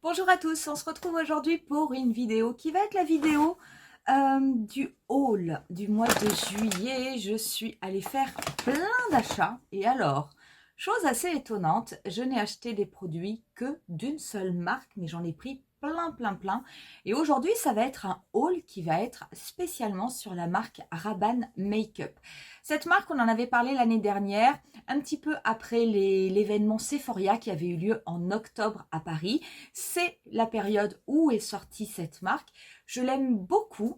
Bonjour à tous, on se retrouve aujourd'hui pour une vidéo qui va être la vidéo du haul du mois de juillet. Je suis allée faire plein d'achats et alors, chose assez étonnante, je n'ai acheté des produits que d'une seule marque, mais j'en ai pris plein. Et aujourd'hui, ça va être un haul qui va être spécialement sur la marque Rabanne Makeup. Cette marque, on en avait parlé l'année dernière, un petit peu après l'événement Sephoria qui avait eu lieu en octobre à Paris. C'est la période où est sortie cette marque. Je l'aime beaucoup.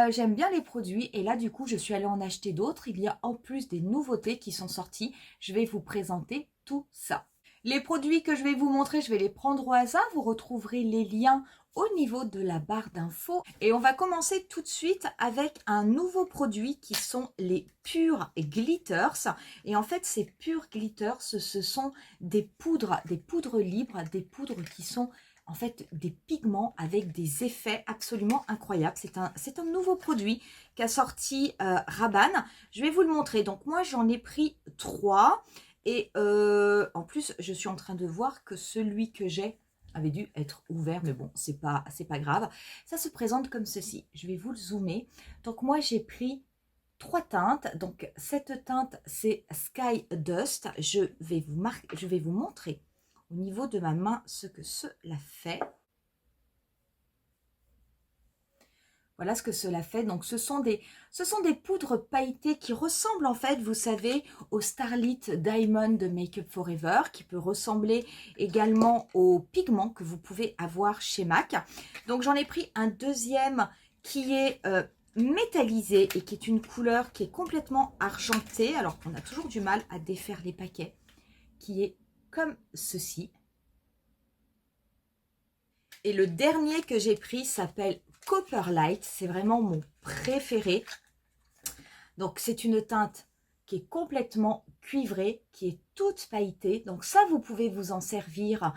J'aime bien les produits et là du coup je suis allée en acheter d'autres. Il y a en plus des nouveautés qui sont sorties. Je vais vous présenter tout ça. Les produits que je vais vous montrer, je vais les prendre au hasard. Vous retrouverez les liens au niveau de la barre d'infos. Et on va commencer tout de suite avec un nouveau produit qui sont les Pure Glitters. Et en fait, ces Pure Glitters, ce sont des poudres libres, des poudres qui sont en fait des pigments avec des effets absolument incroyables. C'est un nouveau produit qu'a sorti Rabanne. Je vais vous le montrer. Donc moi, j'en ai pris 3. Et en plus, je suis en train de voir que celui que j'ai avait dû être ouvert, mais bon, c'est pas grave. Ça se présente comme ceci. Je vais vous le zoomer. Donc moi, j'ai pris 3 teintes. Donc cette teinte, c'est Sky Dust. Je vais vous montrer au niveau de ma main ce que cela fait. Voilà ce que cela fait. Donc, ce sont des poudres pailletées qui ressemblent en fait, vous savez, au Starlit Diamond de Make Up Forever, qui peut ressembler également aux pigments que vous pouvez avoir chez MAC. Donc, j'en ai pris un deuxième qui est métallisé et qui est une couleur qui est complètement argentée. Alors qu'on a toujours du mal à défaire les paquets, qui est comme ceci. Et le dernier que j'ai pris s'appelle Copper Light, c'est vraiment mon préféré. Donc c'est une teinte qui est complètement cuivrée, qui est toute pailletée. Donc ça, vous pouvez vous en servir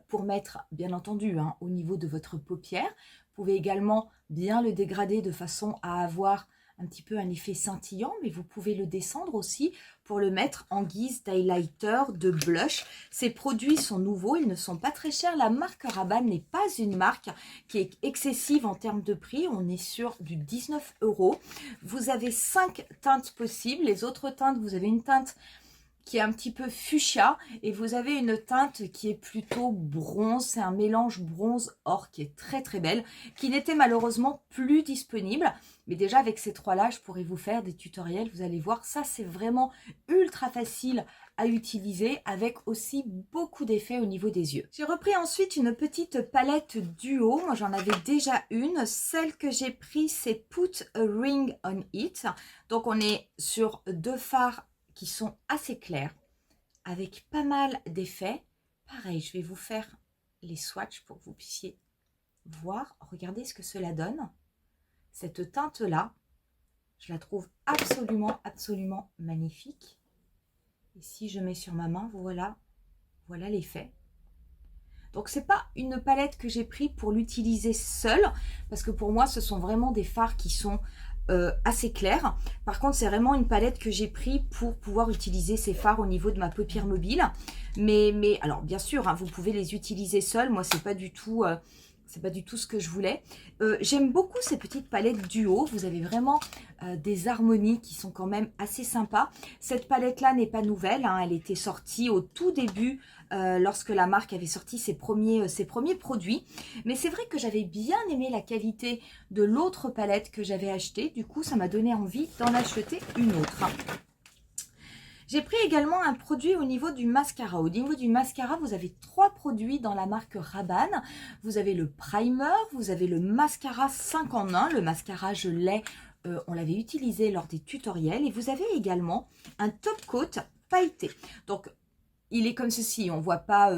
pour mettre, bien entendu, au niveau de votre paupière. Vous pouvez également bien le dégrader de façon à avoir un petit peu un effet scintillant, mais vous pouvez le descendre aussi pour le mettre en guise d'highlighter, de blush. Ces produits sont nouveaux, ils ne sont pas très chers. La marque Rabanne n'est pas une marque qui est excessive en termes de prix. On est sur du 19 €. Vous avez 5 teintes possibles. Les autres teintes, vous avez une teinte qui est un petit peu fuchsia et vous avez une teinte qui est plutôt bronze. C'est un mélange bronze-or qui est très belle, qui n'était malheureusement plus disponible. Mais déjà avec ces trois-là, je pourrais vous faire des tutoriels. Vous allez voir, ça c'est vraiment ultra facile à utiliser avec aussi beaucoup d'effets au niveau des yeux. J'ai repris ensuite une petite palette duo. Moi j'en avais déjà une. Celle que j'ai prise c'est Put a Ring on It. Donc on est sur 2 fards qui sont assez clairs, avec pas mal d'effets. Pareil, je vais vous faire les swatchs pour que vous puissiez voir. Regardez ce que cela donne. Cette teinte-là, je la trouve absolument magnifique. Et si je mets sur ma main, voilà l'effet. Donc, c'est pas une palette que j'ai pris pour l'utiliser seule, parce que pour moi, ce sont vraiment des fards qui sont assez clair. Par contre, c'est vraiment une palette que j'ai pris pour pouvoir utiliser ces fards au niveau de ma paupière mobile. Mais alors, bien sûr, vous pouvez les utiliser seuls. Moi, c'est pas du tout ce que je voulais. J'aime beaucoup ces petites palettes duo. Vous avez vraiment des harmonies qui sont quand même assez sympas. Cette palette-là n'est pas nouvelle. Elle était sortie au tout début lorsque la marque avait sorti ses premiers produits. Mais c'est vrai que j'avais bien aimé la qualité de l'autre palette que j'avais achetée. Du coup, ça m'a donné envie d'en acheter une autre. J'ai pris également un produit au niveau du mascara. Au niveau du mascara, vous avez 3 produits dans la marque Rabanne. Vous avez le primer, vous avez le mascara 5 en 1. Le mascara, je l'ai, on l'avait utilisé lors des tutoriels. Et vous avez également un top coat pailleté. Donc, il est comme ceci, on voit pas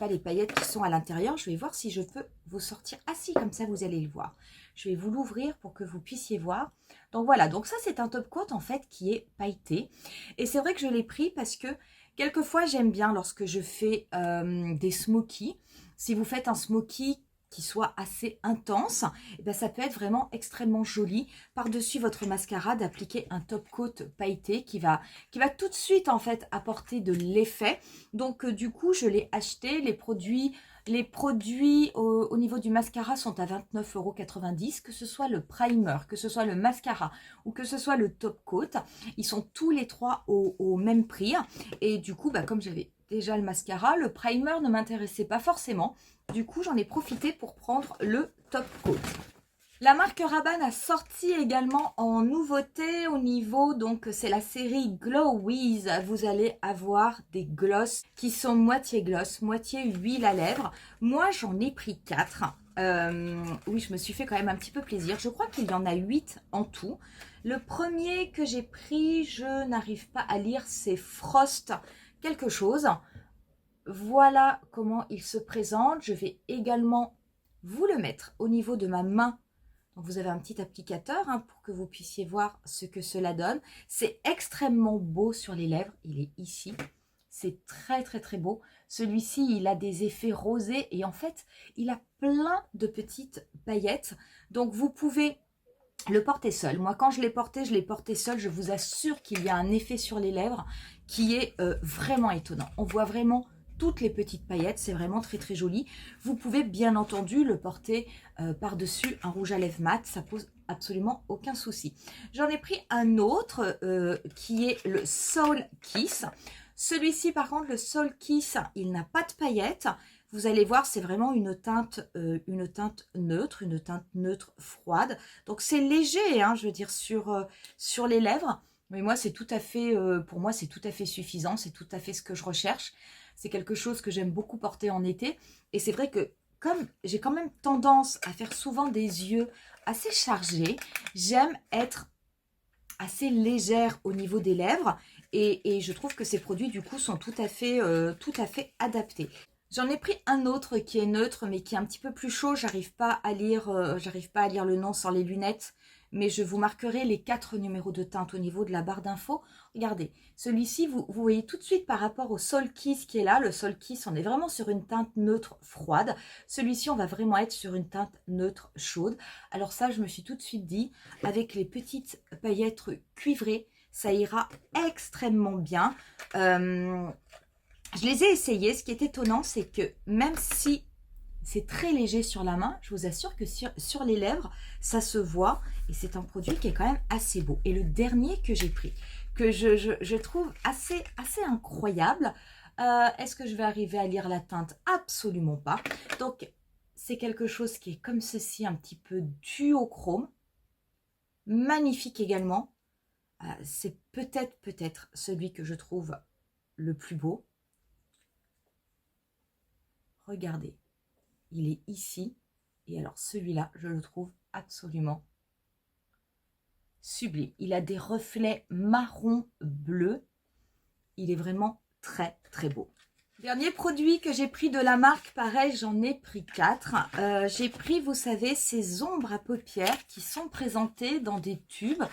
les paillettes qui sont à l'intérieur. Je vais voir si je peux vous sortir assis, comme ça vous allez le voir. Je vais vous l'ouvrir pour que vous puissiez voir. Donc voilà, donc ça c'est un top coat en fait qui est pailleté. Et c'est vrai que je l'ai pris parce que quelquefois j'aime bien lorsque je fais des smokies. Si vous faites un smoky qui soit assez intense, et bien ça peut être vraiment extrêmement joli par-dessus votre mascara d'appliquer un top coat pailleté qui va tout de suite en fait apporter de l'effet. Donc du coup je l'ai acheté, les produits Les produits au niveau du mascara sont à 29,90 €, que ce soit le primer, que ce soit le mascara ou que ce soit le top coat. Ils sont tous les trois au même prix. Et du coup, bah, comme j'avais déjà le mascara, le primer ne m'intéressait pas forcément. Du coup, j'en ai profité pour prendre le top coat. La marque Rabanne a sorti également en nouveauté au niveau, donc c'est la série Glow With. Vous allez avoir des glosses qui sont moitié gloss, moitié huile à lèvres. Moi, j'en ai pris 4. Oui, je me suis fait quand même un petit peu plaisir. Je crois qu'il y en a 8 en tout. Le premier que j'ai pris, je n'arrive pas à lire, c'est Frost quelque chose. Voilà comment il se présente. Je vais également vous le mettre au niveau de ma main. Donc vous avez un petit applicateur pour que vous puissiez voir ce que cela donne. C'est extrêmement beau sur les lèvres. Il est ici. C'est très très très beau. Celui-ci, il a des effets rosés et en fait, il a plein de petites paillettes. Donc vous pouvez le porter seul. Moi, quand je l'ai porté seul. Je vous assure qu'il y a un effet sur les lèvres qui est vraiment étonnant. On voit vraiment toutes les petites paillettes, c'est vraiment très très joli. Vous pouvez bien entendu le porter par-dessus un rouge à lèvres mat, ça pose absolument aucun souci. J'en ai pris un autre qui est le Soul Kiss. Celui-ci par contre, le Soul Kiss, il n'a pas de paillettes. Vous allez voir, c'est vraiment une teinte neutre froide. Donc c'est léger, je veux dire, sur les lèvres. Mais moi, c'est tout à fait, pour moi, c'est tout à fait suffisant. C'est tout à fait ce que je recherche. C'est quelque chose que j'aime beaucoup porter en été. Et c'est vrai que comme j'ai quand même tendance à faire souvent des yeux assez chargés, j'aime être assez légère au niveau des lèvres. Et je trouve que ces produits, du coup, sont tout à fait adaptés. J'en ai pris un autre qui est neutre, mais qui est un petit peu plus chaud. J'arrive pas à lire le nom sans les lunettes. Mais je vous marquerai les 4 numéros de teinte au niveau de la barre d'infos. Regardez, celui-ci, vous voyez tout de suite par rapport au Soul Kiss qui est là. Le Soul Kiss, on est vraiment sur une teinte neutre froide. Celui-ci, on va vraiment être sur une teinte neutre chaude. Alors ça, je me suis tout de suite dit, avec les petites paillettes cuivrées, ça ira extrêmement bien. Je les ai essayés. Ce qui est étonnant, c'est que même si c'est très léger sur la main, je vous assure que sur les lèvres, ça se voit. Et c'est un produit qui est quand même assez beau. Et le dernier que j'ai pris, que je trouve assez incroyable, est-ce que je vais arriver à lire la teinte? Absolument pas. Donc, c'est quelque chose qui est comme ceci, un petit peu duochrome. Magnifique également. C'est peut-être celui que je trouve le plus beau. Regardez, il est ici. Et alors celui-là, je le trouve absolument sublime. Il a des reflets marron bleu. Il est vraiment très très beau. Dernier produit que j'ai pris de la marque, pareil, j'en ai pris 4. J'ai pris, vous savez, ces ombres à paupières qui sont présentées dans des tubes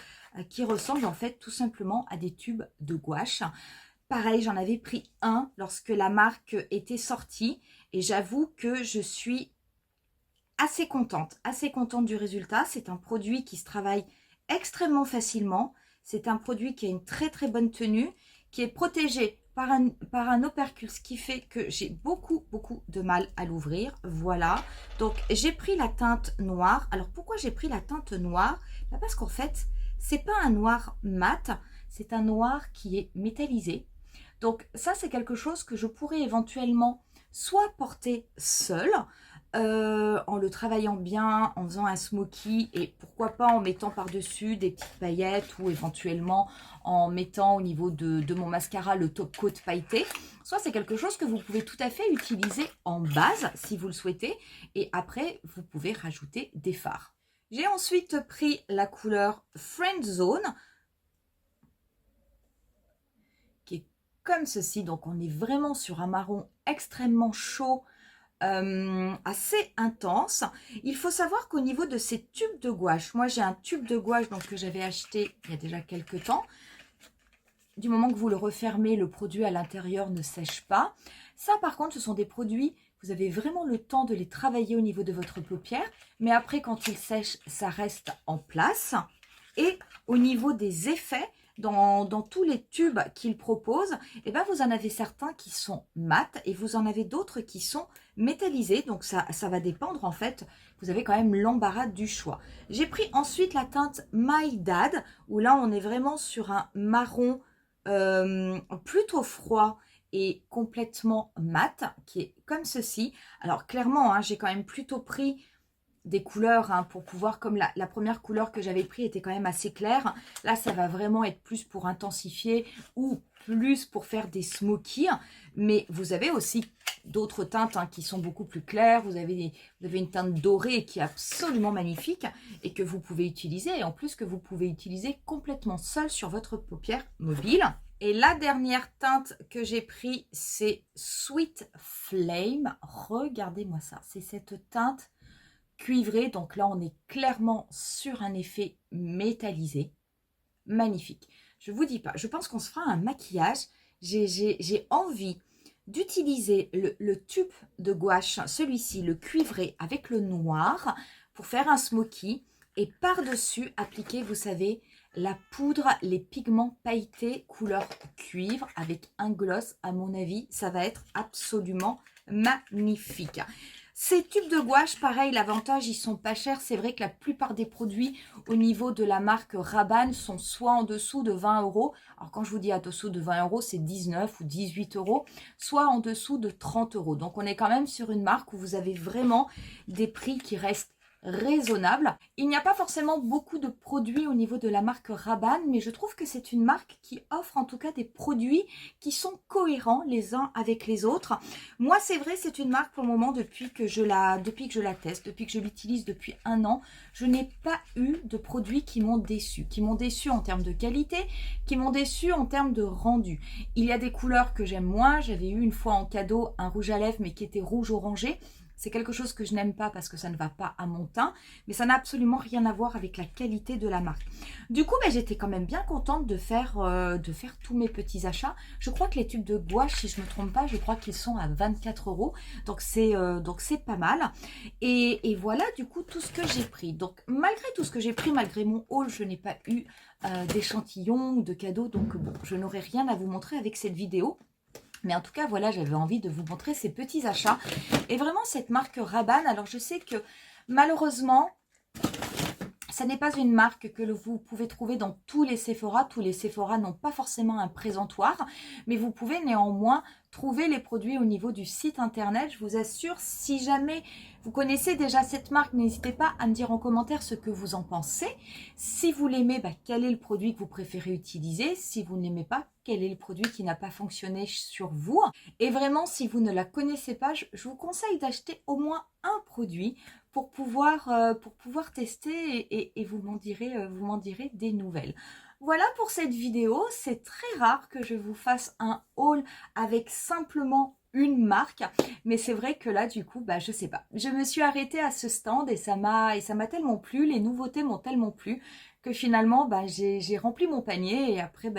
qui ressemblent en fait tout simplement à des tubes de gouache. Pareil, j'en avais pris un lorsque la marque était sortie et j'avoue que je suis assez contente du résultat. C'est un produit qui se travaille extrêmement facilement. C'est un produit qui a une très très bonne tenue, qui est protégé par un opercule, ce qui fait que j'ai beaucoup de mal à l'ouvrir. Voilà, donc j'ai pris la teinte noire. Alors pourquoi j'ai pris la teinte noire? Parce qu'en fait, c'est pas un noir mat, c'est un noir qui est métallisé. Donc ça, c'est quelque chose que je pourrais éventuellement soit porter seul, en le travaillant bien, en faisant un smoky et pourquoi pas en mettant par-dessus des petites paillettes ou éventuellement en mettant au niveau de mon mascara le top coat pailleté. Soit c'est quelque chose que vous pouvez tout à fait utiliser en base si vous le souhaitez et après vous pouvez rajouter des fards. J'ai ensuite pris la couleur Friend Zone qui est comme ceci, donc on est vraiment sur un marron extrêmement chaud, assez intense. Il faut savoir qu'au niveau de ces tubes de gouache, moi j'ai un tube de gouache donc, que j'avais acheté il y a déjà quelques temps. Du moment que vous le refermez, le produit à l'intérieur ne sèche pas. Ça par contre, ce sont des produits, vous avez vraiment le temps de les travailler au niveau de votre paupière, mais après quand ils sèchent, ça reste en place. Et au niveau des effets, dans tous les tubes qu'il propose, et ben vous en avez certains qui sont mat et vous en avez d'autres qui sont métallisés. Donc ça va dépendre en fait. Vous avez quand même l'embarras du choix. J'ai pris ensuite la teinte My Dad, où là on est vraiment sur un marron plutôt froid et complètement mat, qui est comme ceci. Alors clairement, hein, j'ai quand même plutôt pris des couleurs hein, pour pouvoir, comme la première couleur que j'avais pris était quand même assez claire. Là, ça va vraiment être plus pour intensifier ou plus pour faire des smokies. Mais vous avez aussi d'autres teintes hein, qui sont beaucoup plus claires. Vous avez une teinte dorée qui est absolument magnifique et que vous pouvez utiliser. Et en plus que vous pouvez utiliser complètement seul sur votre paupière mobile. Et la dernière teinte que j'ai pris, c'est Sweet Flame. Regardez-moi ça. C'est cette teinte cuivré, donc là on est clairement sur un effet métallisé, magnifique. Je vous dis pas, je pense qu'on se fera un maquillage. J'ai envie d'utiliser le tube de gouache, celui-ci, le cuivré avec le noir, pour faire un smoky et par-dessus appliquer, vous savez, la poudre, les pigments pailletés couleur cuivre avec un gloss. À mon avis, ça va être absolument magnifique. Ces tubes de gouache, pareil, l'avantage, ils sont pas chers. C'est vrai que la plupart des produits au niveau de la marque Rabanne sont soit en dessous de 20 €. Alors, quand je vous dis en dessous de 20 €, c'est 19 ou 18 €, soit en dessous de 30 €. Donc, on est quand même sur une marque où vous avez vraiment des prix qui restent raisonnable. Il n'y a pas forcément beaucoup de produits au niveau de la marque Rabanne, mais je trouve que c'est une marque qui offre en tout cas des produits qui sont cohérents les uns avec les autres. Moi, c'est vrai, c'est une marque pour le moment depuis que je la teste, depuis que je l'utilise depuis 1 an, je n'ai pas eu de produits qui m'ont déçu en termes de qualité, qui m'ont déçu en termes de rendu. Il y a des couleurs que j'aime moins. J'avais eu une fois en cadeau un rouge à lèvres, mais qui était rouge orangé. C'est quelque chose que je n'aime pas parce que ça ne va pas à mon teint, mais ça n'a absolument rien à voir avec la qualité de la marque. Du coup, j'étais quand même bien contente de faire tous mes petits achats. Je crois que les tubes de gouache, si je ne me trompe pas, je crois qu'ils sont à 24 €. Donc c'est pas mal. Et voilà du coup tout ce que j'ai pris. Donc malgré tout ce que j'ai pris, malgré mon haul, je n'ai pas eu d'échantillons ou de cadeaux. Donc bon, je n'aurai rien à vous montrer avec cette vidéo. Mais en tout cas, voilà, j'avais envie de vous montrer ces petits achats. Et vraiment, cette marque Rabanne, alors je sais que malheureusement, ça n'est pas une marque que vous pouvez trouver dans tous les Sephora. Tous les Sephora n'ont pas forcément un présentoir, mais vous pouvez néanmoins trouver les produits au niveau du site internet. Je vous assure, si jamais vous connaissez déjà cette marque, n'hésitez pas à me dire en commentaire ce que vous en pensez. Si vous l'aimez, quel est le produit que vous préférez utiliser? Si vous ne l'aimez pas, quel est le produit qui n'a pas fonctionné sur vous? Et vraiment, si vous ne la connaissez pas, je vous conseille d'acheter au moins un produit pour pouvoir tester et vous m'en direz des nouvelles. Voilà pour cette vidéo. C'est très rare que je vous fasse un haul avec simplement une marque, mais c'est vrai que là du coup je sais pas, je me suis arrêtée à ce stand et ça m'a tellement plu, les nouveautés m'ont tellement plu que finalement j'ai rempli mon panier et après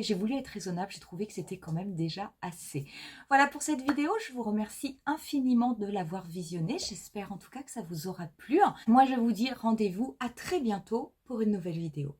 j'ai voulu être raisonnable, j'ai trouvé que c'était quand même déjà assez. Voilà pour cette vidéo, je vous remercie infiniment de l'avoir visionnée, j'espère en tout cas que ça vous aura plu. Moi je vous dis rendez-vous à très bientôt pour une nouvelle vidéo.